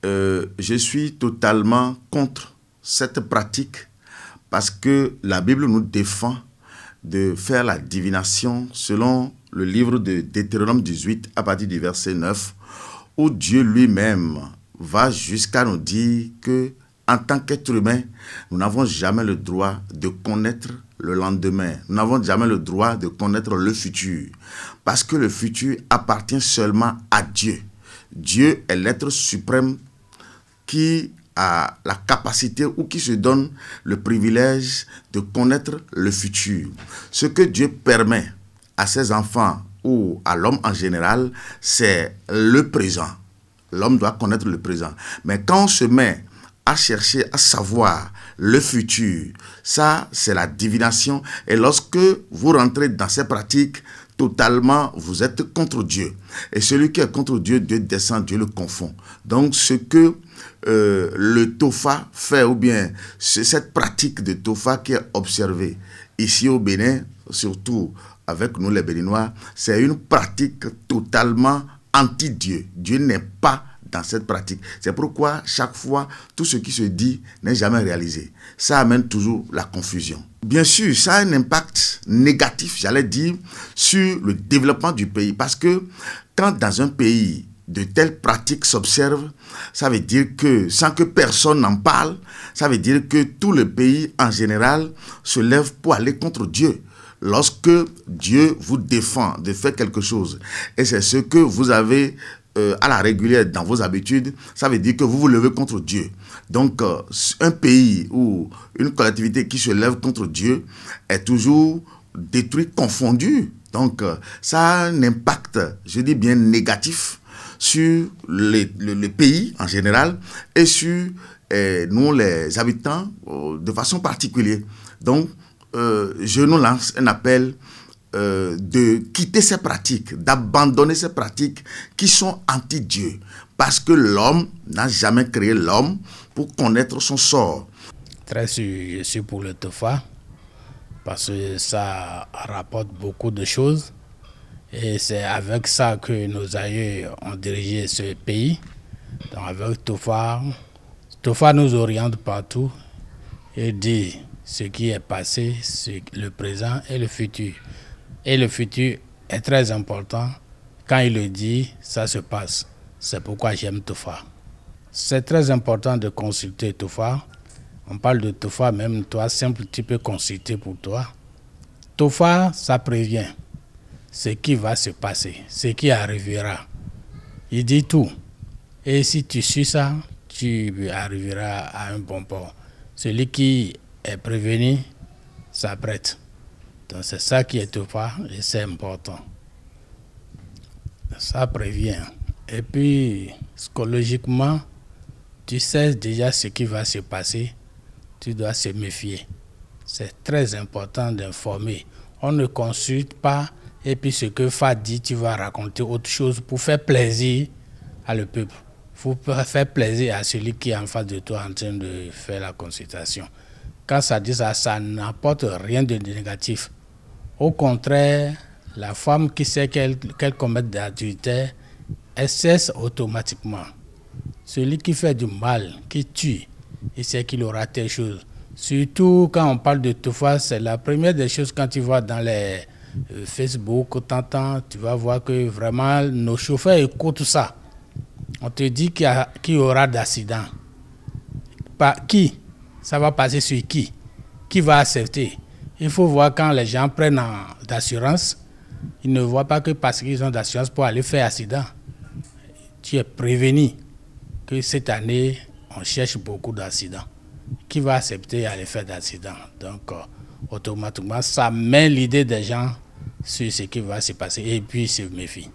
je suis totalement contre cette pratique parce que la Bible nous défend de faire la divination selon le livre de Deutéronome 18 à partir du verset 9 où Dieu lui-même va jusqu'à nous dire que en tant qu'être humain, nous n'avons jamais le droit de connaître le lendemain. Nous n'avons jamais le droit de connaître le futur parce que le futur appartient seulement à Dieu. Dieu est l'être suprême qui a la capacité ou qui se donne le privilège de connaître le futur. Ce que Dieu permet à ses enfants ou à l'homme en général, c'est le présent. L'homme doit connaître le présent. Mais quand on se met à chercher à savoir le futur, ça c'est la divination. Et lorsque vous rentrez dans ces pratiques, totalement, vous êtes contre Dieu. Et celui qui est contre Dieu, Dieu descend, Dieu le confond. Donc ce que le Tofa fait, ou bien cette pratique de Tofa qui est observée ici au Bénin, surtout avec nous les Béninois, c'est une pratique totalement anti-Dieu. Dieu n'est pas dans cette pratique. C'est pourquoi chaque fois, tout ce qui se dit n'est jamais réalisé. Ça amène toujours la confusion. Bien sûr, ça a un impact négatif, j'allais dire, sur le développement du pays. Parce que quand dans un pays, de telles pratiques s'observent, ça veut dire que, sans que personne n'en parle, ça veut dire que tout le pays en général se lève pour aller contre Dieu. Lorsque Dieu vous défend de faire quelque chose, et c'est ce que vous avez à la régulière dans vos habitudes, ça veut dire que vous vous levez contre Dieu. Donc, un pays ou une collectivité qui se lève contre Dieu est toujours détruit, confondu. Donc, ça a un impact, je dis bien négatif, sur le pays en général et sur nous les habitants de façon particulière. Donc, je nous lance un appel de quitter ces pratiques, d'abandonner ces pratiques qui sont anti-Dieu. Parce que l'homme n'a jamais créé l'homme pour connaître son sort. Très sûr, je suis pour le Tofa parce que ça rapporte beaucoup de choses. Et c'est avec ça que nos aïeux ont dirigé ce pays. Donc avec Tofa, Tofa nous oriente partout et dit ce qui est passé, le présent et le futur. Et le futur est très important. Quand il le dit, ça se passe. C'est pourquoi j'aime Tofa. C'est très important de consulter Tofa. On parle de Tofa, même toi, simple, tu peux consulter pour toi. Tofa, ça prévient ce qui va se passer, ce qui arrivera. Il dit tout. Et si tu suis ça, tu arriveras à un bon port. Celui qui est prévenu s'apprête. Donc c'est ça qui est Tofa et c'est important. Ça prévient. Et puis, psychologiquement, tu sais déjà ce qui va se passer. Tu dois se méfier. C'est très important d'informer. On ne consulte pas et puis ce que Fa dit, tu vas raconter autre chose pour faire plaisir à le peuple. Il faut faire plaisir à celui qui est en face de toi en train de faire la consultation. Quand ça dit ça, ça n'apporte rien de négatif. Au contraire, la femme qui sait qu'elle commet d'adultère, elle cesse automatiquement. Celui qui fait du mal, qui tue, il sait qu'il aura telle chose. Surtout quand on parle de Tofa, c'est la première des choses quand tu vas dans les Facebook, tu vas voir que vraiment nos chauffeurs écoutent ça. On te dit qu'il y aura d'accident. Qui? Ça va passer sur qui? Qui va accepter? Il faut voir quand les gens prennent d'assurance, ils ne voient pas que parce qu'ils ont d'assurance pour aller faire accident. Tu es prévenu que cette année, on cherche beaucoup d'accidents. Qui va accepter aller faire d'accident? Donc, automatiquement, ça met l'idée des gens sur ce qui va se passer et puis ils se méfient.